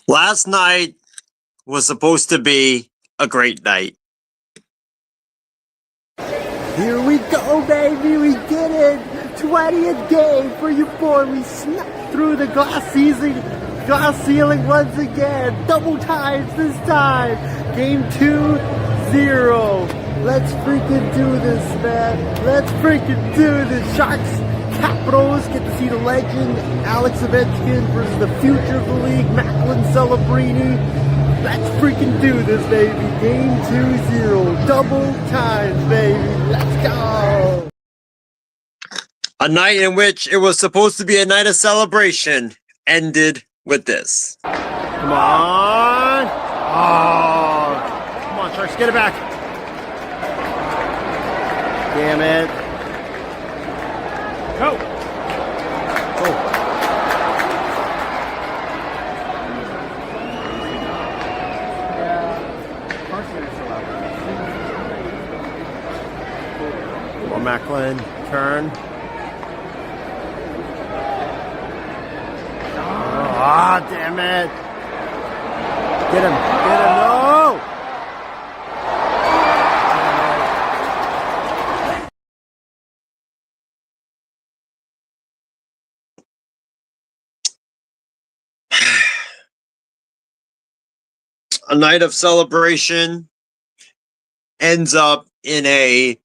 Last night was supposed to be a great night. Here we go, baby. We did it. 20th game for you boy. We snuck through the glass ceiling once again. Double times this time. Game 2-0. Let's freaking do this, man. Let's freaking do this. Sharks, Capitals, get to see the legend Alex Ovechkin versus the future of the league, Macklin Celebrini. Let's freaking do this, baby. Game 2-0. Double times, baby. Let's go. A night in which it was supposed to be a night of celebration ended with this. Come on. Oh. Come on, Sharks. Get it back. Damn it. Go. Oh. Or Macklin, turn. Ah, damn it. Get him, no! A night of celebration ends up in a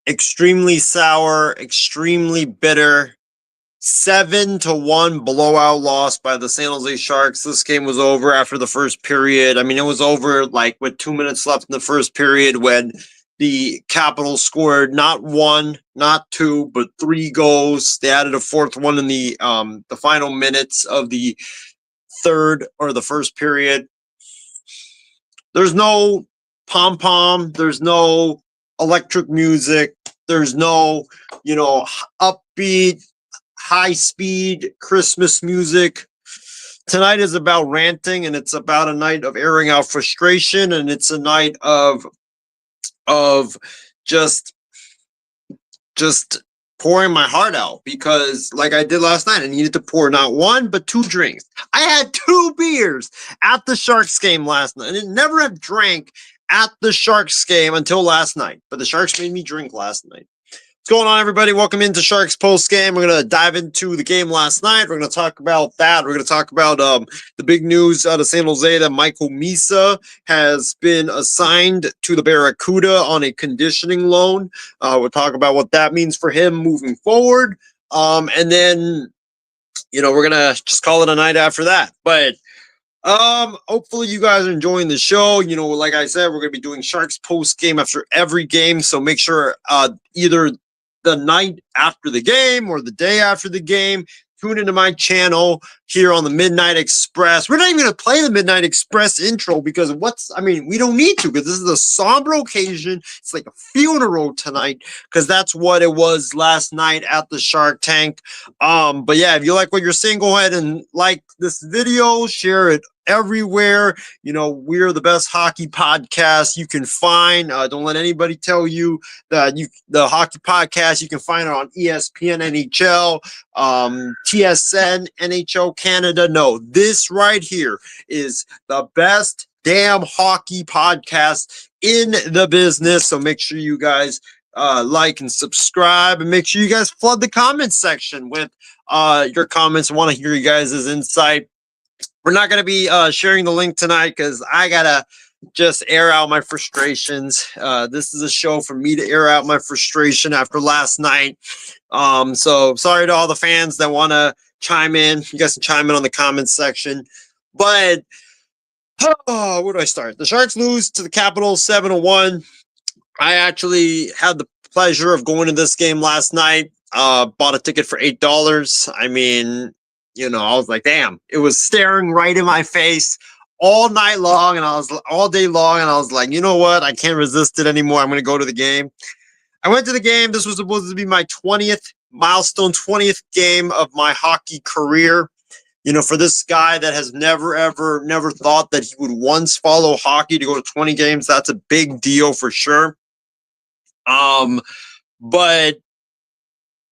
extremely sour, extremely bitter 7-1 blowout loss by the San Jose Sharks. This game was over after the first period. I mean, it was over like with 2 minutes left in the first period when the Capitals scored not one, not two, but 3 goals. They added a fourth one in the final minutes of the third or the first period. There's no pom-pom. There's no electric music. There's no, upbeat, high-speed Christmas music. Tonight is about ranting, and it's about a night of airing out frustration, and it's a night of just pouring my heart out because, like I did last night, I needed to pour not one but 2 drinks. I had 2 beers at the Sharks game last night. I didn't never have drank at the Sharks game until last night, but the Sharks made me drink last night. What's going on, everybody? Welcome into Sharks post game. We're going to dive into the game last night. We're going to talk about that. We're going to talk about the big news out of San Jose that Michael Misa has been assigned to the Barracuda on a conditioning loan. We'll talk about what that means for him moving forward. And then, we're going to just call it a night after that. But hopefully you guys are enjoying the show. Like I said, we're going to be doing Sharks post game after every game. So make sure either the night after the game or the day after the game, tune into my channel here on the Midnight Express. We're not even going to play the Midnight Express intro because we don't need to because this is a somber occasion. It's like a funeral tonight because that's what it was last night at the Shark Tank. But yeah, if you like what you're seeing, go ahead and like this video, share it everywhere. We're the best hockey podcast you can find. Don't let anybody tell you that the hockey podcast, you can find it on ESPN NHL, TSN, NHL Canada. No, this right here is the best damn hockey podcast in the business. So make sure you guys like and subscribe, and make sure you guys flood the comments section with your comments. I want to hear you guys' insight. We're not going to be sharing the link tonight because I got to just air out my frustrations. This is a show for me to air out my frustration after last night. So sorry to all the fans that want to chime in. You guys can chime in on the comments section. But where do I start? The Sharks lose to the Capitals 7-1. I actually had the pleasure of going to this game last night. Bought a ticket for $8. I mean, I was like, damn, it was staring right in my face all night long, and all day long, and I was like, you know what? I can't resist it anymore. I'm going to go to the game. I went to the game. This was supposed to be my 20th milestone, 20th game of my hockey career. For this guy that has never thought that he would once follow hockey to go to 20 games, that's a big deal for sure. But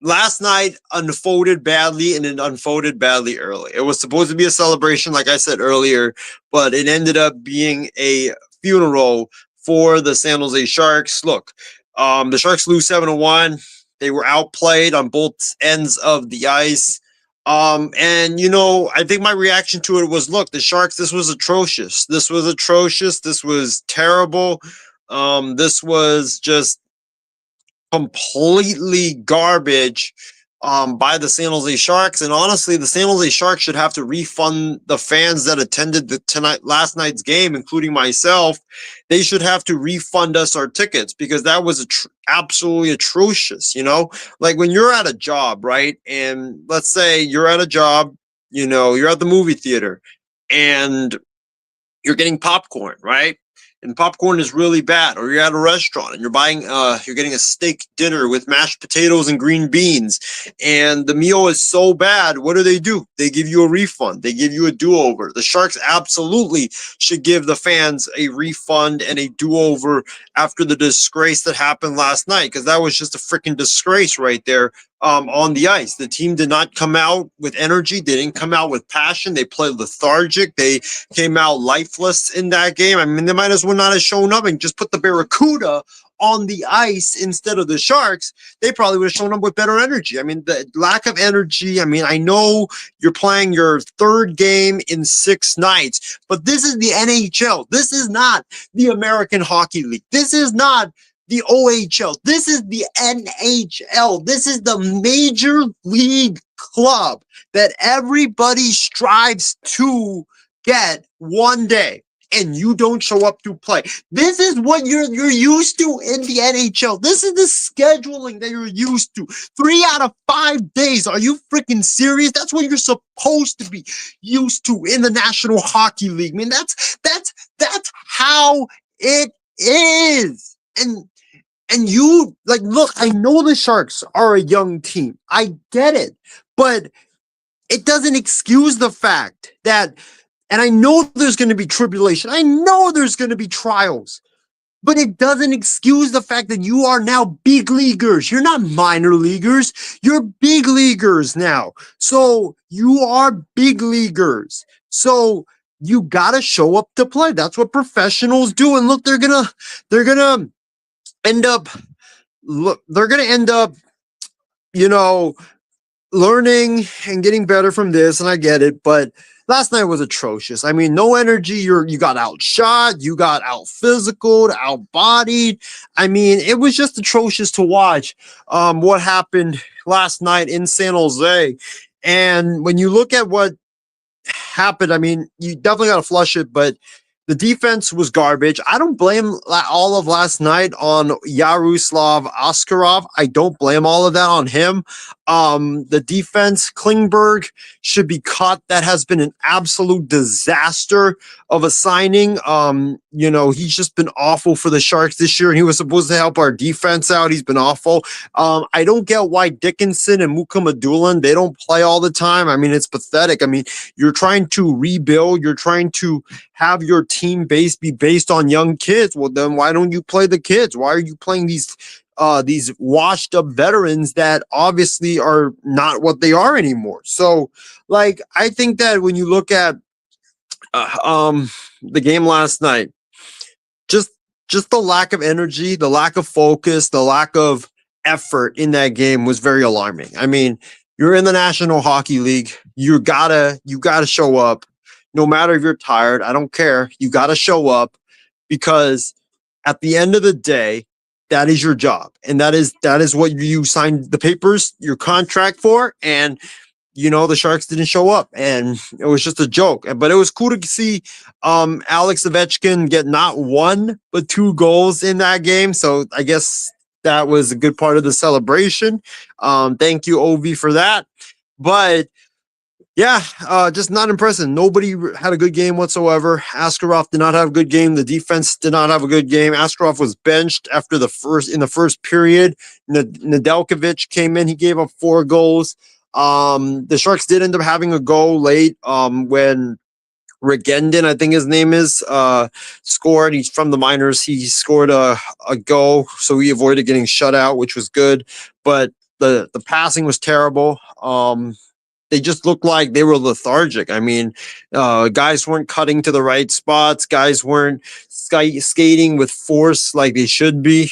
last night unfolded badly, and it unfolded badly early. It was supposed to be a celebration, like I said earlier, but it ended up being a funeral for the San Jose Sharks. Look, the Sharks lose 7-1. They were outplayed on both ends of the ice. And I think my reaction to it was, look, the Sharks, this was atrocious. This was atrocious. This was terrible. This was just completely garbage by the San Jose Sharks. And honestly, the San Jose Sharks should have to refund the fans that attended last night's game, including myself. They should have to refund us our tickets because that was absolutely atrocious. Like when you're at a job, right? And let's say you're at a job, you're at the movie theater and you're getting popcorn, right? And popcorn is really bad. Or you're at a restaurant and you're getting a steak dinner with mashed potatoes and green beans, and the meal is so bad. What do? They give you a refund. They give you a do-over. The Sharks absolutely should give the fans a refund and a do-over after the disgrace that happened last night, because that was just a freaking disgrace right there. On the ice, the team did not come out with energy. They didn't come out with passion. They played lethargic. They came out lifeless in that game. I mean, they might as well not have shown up and just put the Barracuda on the ice instead of the Sharks. They probably would have shown up with better energy. I mean, the lack of energy. I mean, I know you're playing your third game in 6 nights, but this is the NHL. This is not the American Hockey League. This is not the OHL. This is the NHL. This is the major league club that everybody strives to get one day, and you don't show up to play. This is what you're used to in the NHL. This is the scheduling that you're used to. 3 out of 5 days. Are you freaking serious? That's what you're supposed to be used to in the National Hockey League. I mean, that's how it is. And you, like, look, I know the Sharks are a young team. I get it. But it doesn't excuse the fact that, and I know there's going to be tribulation. I know there's going to be trials. But it doesn't excuse the fact that you are now big leaguers. You're not minor leaguers. You're big leaguers now. So you are big leaguers. So you got to show up to play. That's what professionals do. And look, they're going to end up learning and getting better from this, and I get it, but last night was atrocious. I mean, no energy. You got outshot, you got out physical, out bodied. I mean, it was just atrocious to watch what happened last night in San Jose. And when you look at what happened, I mean, you definitely got to flush it, but the defense was garbage. I don't blame all of last night on Yaroslav Askarov. I don't blame all of that on him. The defense, Klingberg should be cut. That has been an absolute disaster of a signing. He's just been awful for the Sharks this year, and he was supposed to help our defense out. He's been awful. I don't get why Dickinson and Mukhamadullin, they don't play all the time. I mean, it's pathetic. I mean, you're trying to rebuild. You're trying to have your team base be based on young kids. Well, then why don't you play the kids? Why are you playing these washed up veterans that obviously are not what they are anymore? So, like, I think that when you look at the game last night, just the lack of energy, the lack of focus, the lack of effort in that game was very alarming. I mean, you're in the National Hockey League. You gotta show up. No matter if you're tired, I don't care. You got to show up, because at the end of the day, that is your job. And that is what you signed the papers, your contract for. And, the Sharks didn't show up, and it was just a joke. But it was cool to see Alex Ovechkin get not 1, but 2 goals in that game. So I guess that was a good part of the celebration. Thank you, Ovi, for that. But yeah, just not impressive. Nobody had a good game whatsoever. Askarov did not have a good game. The defense did not have a good game. Askarov was benched in the first period. Nedeljkovic came in. He gave up 4 goals. The Sharks did end up having a goal late when Regendon, I think his name is, scored. He's from the minors. He scored a goal, so he avoided getting shut out, which was good. But The passing was terrible. They just looked like they were lethargic. I mean, guys weren't cutting to the right spots. Guys weren't skating with force like they should be.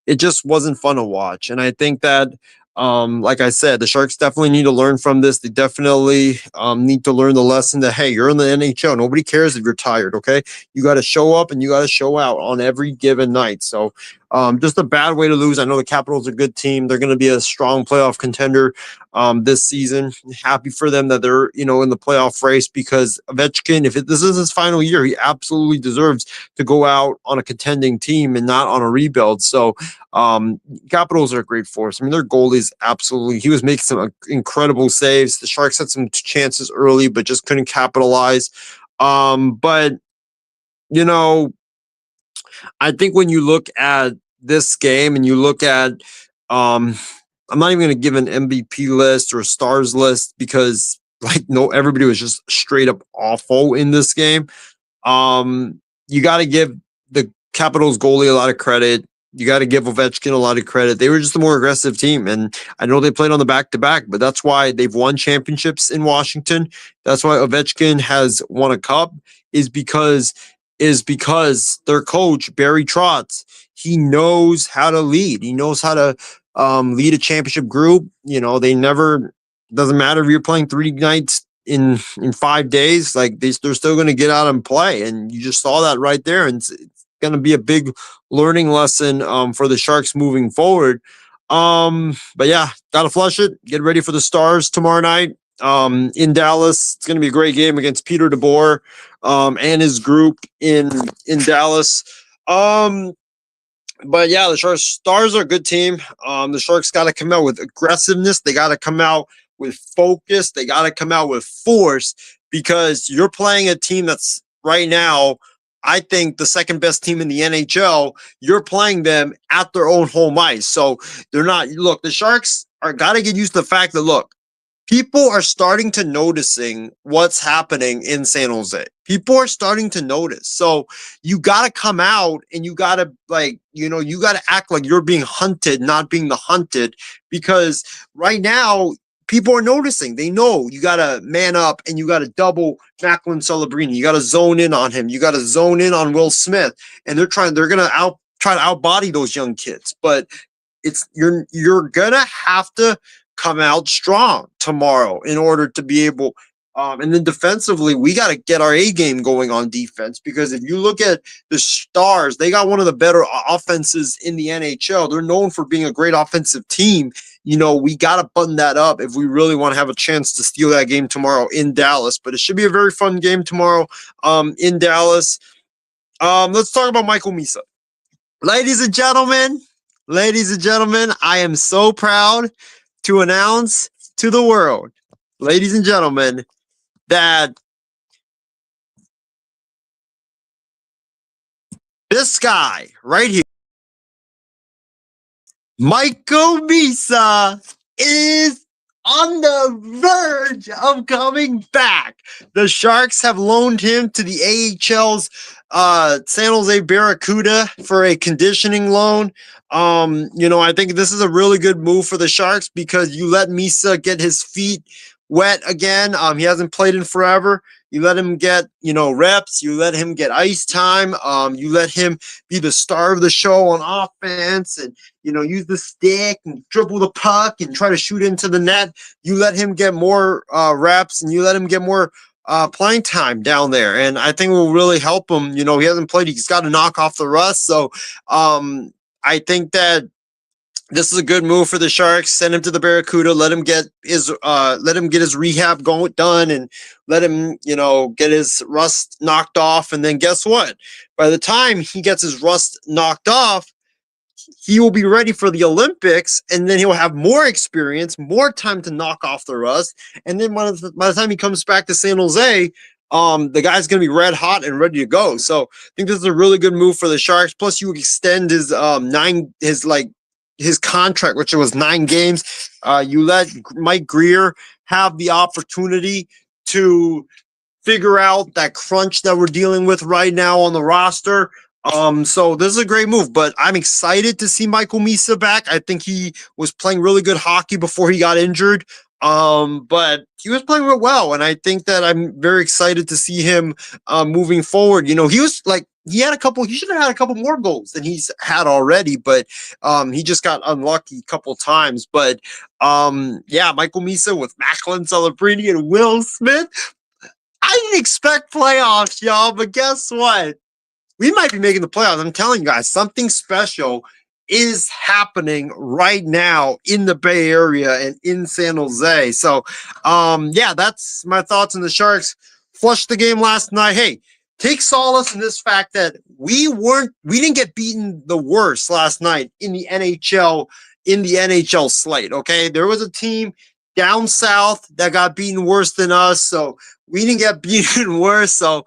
It just wasn't fun to watch. And I think that, like I said, the Sharks definitely need to learn from this. They definitely need to learn the lesson that, hey, you're in the NHL. Nobody cares if you're tired, okay? You got to show up and you got to show out on every given night. So just a bad way to lose. I know the Capitals are a good team. They're going to be a strong playoff contender this season. Happy for them that they're, in the playoff race, because Ovechkin, if this is his final year, he absolutely deserves to go out on a contending team and not on a rebuild. So Capitals are a great force. I mean, their goalie's absolutely, he was making some incredible saves. The Sharks had some chances early, but just couldn't capitalize. But, I think when you look at this game and you look at, I'm not even going to give an MVP list or a stars list, because everybody was just straight up awful in this game. You got to give the Capitals goalie a lot of credit. You got to give Ovechkin a lot of credit. They were just a more aggressive team, and I know they played on the back-to-back, but that's why they've won championships in Washington. That's why Ovechkin has won a cup, is because their coach, Barry Trotz, he knows how to lead. He knows how to lead a championship group. They never, doesn't matter if you're playing 3 nights in 5 days, like they're still going to get out and play. And you just saw that right there. And it's going to be a big learning lesson for the Sharks moving forward. But yeah, got to flush it. Get ready for the Stars tomorrow night in Dallas. It's going to be a great game against Peter DeBoer and his group in Dallas. But yeah, the Stars are a good team. The Sharks got to come out with aggressiveness. They got to come out with focus. They got to come out with force, because you're playing a team that's right now, I think, the second best team in the NHL. You're playing them at their own home ice. So they're not, look, the Sharks are got to get used to the fact that, look, people are starting to noticing what's happening in San Jose. People are starting to notice. So you got to come out and you got to you got to act like you're being hunted, not being the hunted, because right now people are noticing. They know you got to man up and you got to double Macklin Celebrini. You got to zone in on him. You got to zone in on Will Smith, and they're going to try to outbody those young kids. But you're going to have to come out strong tomorrow in order to be able, and then defensively, we got to get our A game going on defense, because if you look at the Stars, they got one of the better offenses in the NHL. They're known for being a great offensive team. We got to button that up if we really want to have a chance to steal that game tomorrow in Dallas. But it should be a very fun game tomorrow in Dallas. Let's talk about Michael Misa. Ladies and gentlemen, I am so proud to announce to the world, ladies and gentlemen, that this guy right here, Michael Misa, is on the verge of coming back. The Sharks have loaned him to the AHL's San Jose Barracuda for a conditioning loan. I think this is a really good move for the Sharks, because you let Misa get his feet wet again. He hasn't played in forever. You let him get, reps. You let him get ice time. You let him be the star of the show on offense, and, use the stick and dribble the puck and try to shoot into the net. You let him get more reps, and you let him get more playing time down there. And I think it will really help him. He hasn't played. He's got to knock off the rust. So I think that this is a good move for the Sharks. Send him to the Barracuda. Let him get his rehab done, and let him, get his rust knocked off. And then guess what? By the time he gets his rust knocked off, he will be ready for the Olympics, and then he'll have more experience, more time to knock off the rust. And then by the time he comes back to San Jose, the guy's going to be red hot and ready to go. So I think this is a really good move for the Sharks. Plus, you extend his his contract, which was 9 games. You let Mike Greer have the opportunity to figure out that crunch that we're dealing with right now on the roster. So this is a great move, but I'm excited to see Michael Misa back. I think he was playing really good hockey before he got injured. But he was playing real well, and I think that I'm very excited to see him moving forward. You know, he was like he had a couple. He should have had a couple more goals than he's had already, but he just got unlucky a couple times. But yeah, Michael Misa with Macklin Celebrini and Will Smith. I didn't expect playoffs, y'all, but guess what? We might be making the playoffs. I'm telling you guys, something special is happening right now in the Bay Area and in San Jose. So, yeah, that's my thoughts on the Sharks. Flushed the game last night. Hey, take solace in this fact that we didn't get beaten the worst last night in the NHL slate. Okay, there was a team down south that got beaten worse than us. So we didn't get beaten worse. So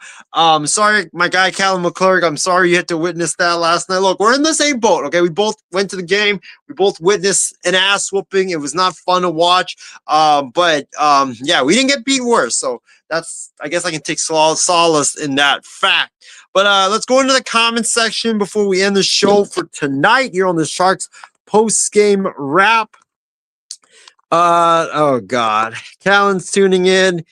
sorry, my guy Callum McClurg. I'm sorry you had to witness that last night. Look, we're in the same boat. Okay, we both went to the game. We both witnessed an ass whooping. It was not fun to watch. But yeah, we didn't get beaten worse. So that's I guess I can take solace in that fact. But let's go into the comments section before we end the show for tonight here on the Sharks post game wrap. Oh God, Callan's tuning in.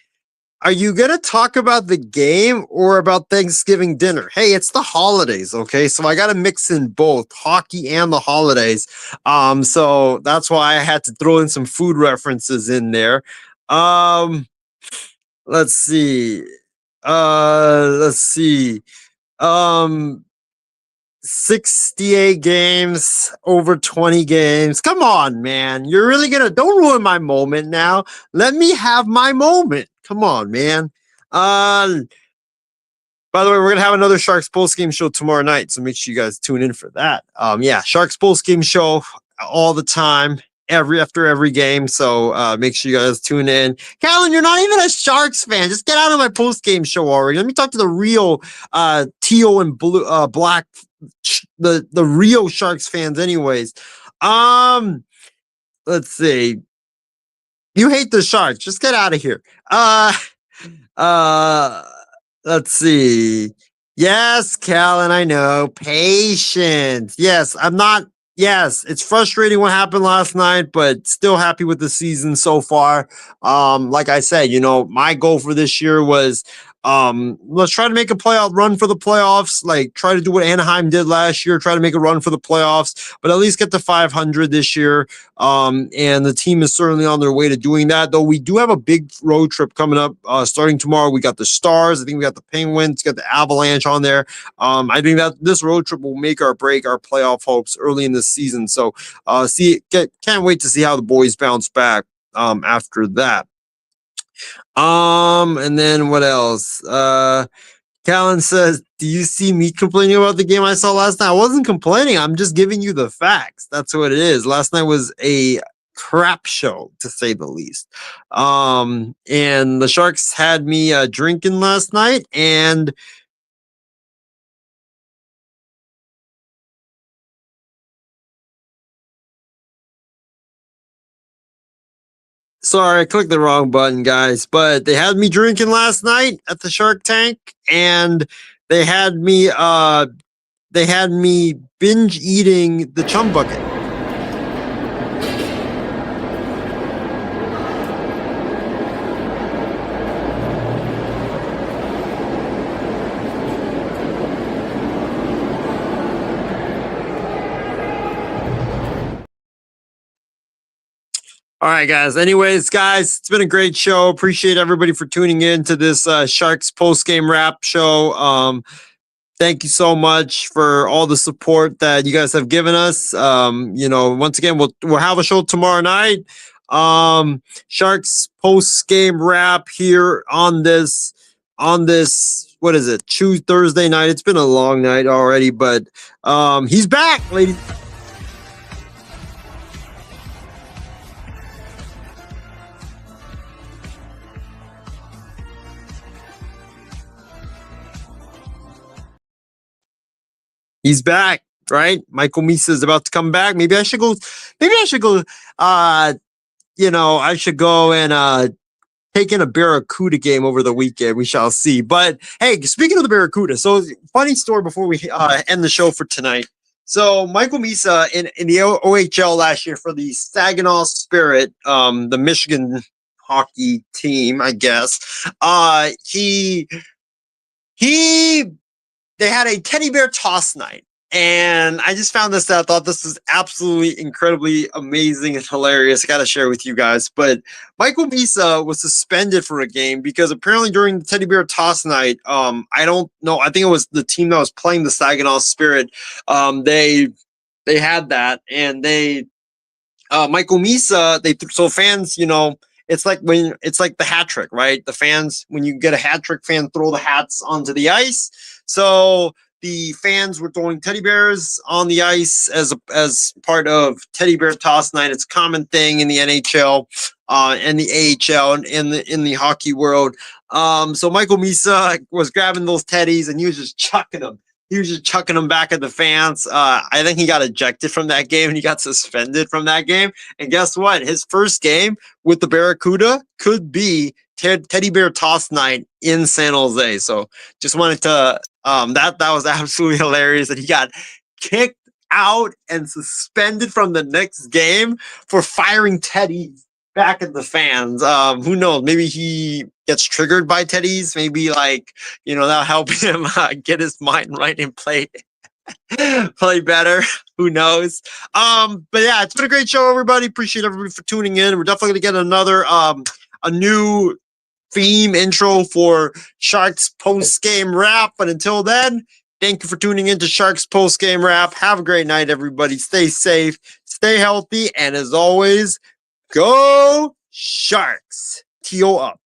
Are you gonna talk about the game or about Thanksgiving dinner? Hey, it's the holidays, okay? So I gotta mix in both hockey and the holidays. So that's why I had to throw in some food references in there. Um, let's see. Let's see. Um, 68 games, over 20 games. Come on, man. You're really gonna don't ruin my moment now. Let me have my moment. Come on, man. Uh by the way, we're gonna have another Sharks post game show tomorrow night, so make sure you guys tune in for that. Yeah, Sharks post game show all the time, after every game. So make sure you guys tune in. Callan, you're not even a Sharks fan. Just get out of my post game show already. Let me talk to the real teal and blue black the real Sharks fans anyways. Let's see. You hate the Sharks. Just get out of here. Uh let's see. Yes, Callan, I know. Patience. Yes, I'm not. Yes, it's frustrating what happened last night, but still happy with the season so far. Like I said, my goal for this year was let's try to make a playoff run for the playoffs. Like try to do what Anaheim did last year, try to make a run for the playoffs, but at least get to 500 this year. And the team is certainly on their way to doing that. Though we do have a big road trip coming up starting tomorrow. We got the Stars. I think we got the Penguins. Got the Avalanche on there. I think that this road trip will make or break our playoff hopes early in the season. So can't wait to see how the boys bounce back after that. And then what else? Callan says, do you see me complaining about the game I saw last night? I wasn't complaining. I'm just giving you the facts. That's what it is. Last night was a crap show, to say the least. And the Sharks had me drinking last night, and sorry, I clicked the wrong button, guys. But they had me drinking last night at the Shark Tank, and they had me binge eating the chum bucket. All right, guys. Anyways, guys, it's been a great show. Appreciate everybody for tuning in to this Sharks post game wrap show. Thank you so much for all the support that you guys have given us. Once again, we'll have a show tomorrow night. Sharks post game wrap here on this what is it? Thursday night. It's been a long night already, but he's back, ladies. He's back, right? Michael Misa is about to come back. Maybe I should go. I should go and taking a Barracuda game over the weekend. We shall see. But hey, speaking of the Barracuda, so funny story before we end the show for tonight. So Michael Misa in the OHL last year for the Saginaw Spirit, the Michigan hockey team, I guess. They had a teddy bear toss night. And I just found this out. I thought this was absolutely incredibly amazing and hilarious. I got to share with you guys. But Michael Misa was suspended for a game because apparently during the teddy bear toss night, I don't know. I think it was the team that was playing the Saginaw Spirit. They had that, and Michael Misa. So fans, it's like the hat trick, right? The fans, when you get a hat trick, fans throw the hats onto the ice. So the fans were throwing teddy bears on the ice as part of teddy bear toss night. It's a common thing in the NHL and the AHL and in the hockey world. So Michael Misa was grabbing those teddies and he was just chucking them. He was just chucking them back at the fans. I think he got ejected from that game and he got suspended from that game. And guess what? His first game with the Barracuda could be teddy bear toss night in San Jose. So just wanted to that was absolutely hilarious that he got kicked out and suspended from the next game for firing teddies back at the fans. Who knows? Maybe he gets triggered by teddies. Maybe that'll help him get his mind right and play better. Who knows? But yeah, it's been a great show, everybody. Appreciate everybody for tuning in. We're definitely gonna get another a new theme intro for Sharks post-game wrap. But until then, thank you for tuning in to Sharks post-game wrap. Have a great night, everybody. Stay safe, stay healthy, and as always, go Sharks. TO up.